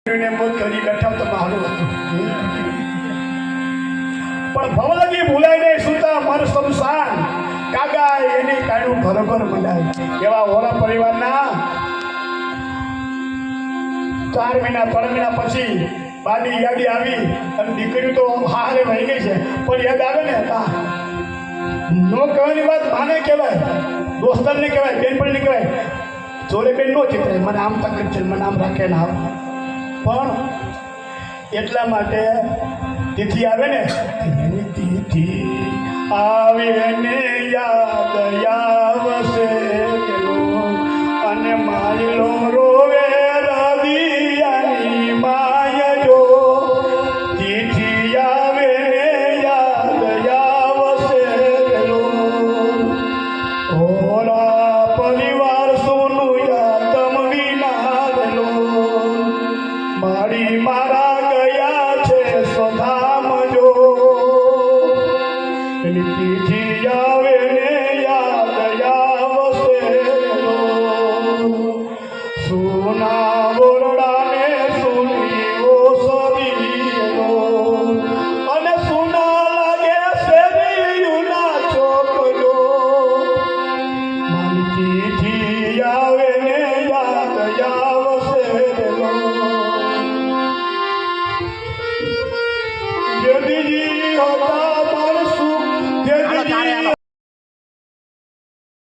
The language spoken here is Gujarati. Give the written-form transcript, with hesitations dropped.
મોત કરી બેઠા તો મારું હતું પણ ભવલજી ભૂલાઈ નહીં સુતા મર સમસાન કાગા એની કાયનું ઘર મંડાય એવા ઓરા પરિવારના 4 મહિના 3 મહિના પછી બાની યાદી આવી અને દીકરી તો હારે વહી ગઈ છે પણ યાદ આવે ને નો કહેવાની વાત માને કહેવાય દોસ્તરને કહેવાય બેનપણીને કહેવાય જોડે બેન નો ચિતરે મને આમ તકલીફ છે મને આમ રાખે ને આમ પણ એટલા માટે તિથિ આવે ને તિથિ આવે ને યાદ આવશે અને માયલો રોવે રવિયાની માય જો તિથિ આવે ને યાદ આવશે ઓરા પરિવાર સોનું યાદ વિના મારી મારા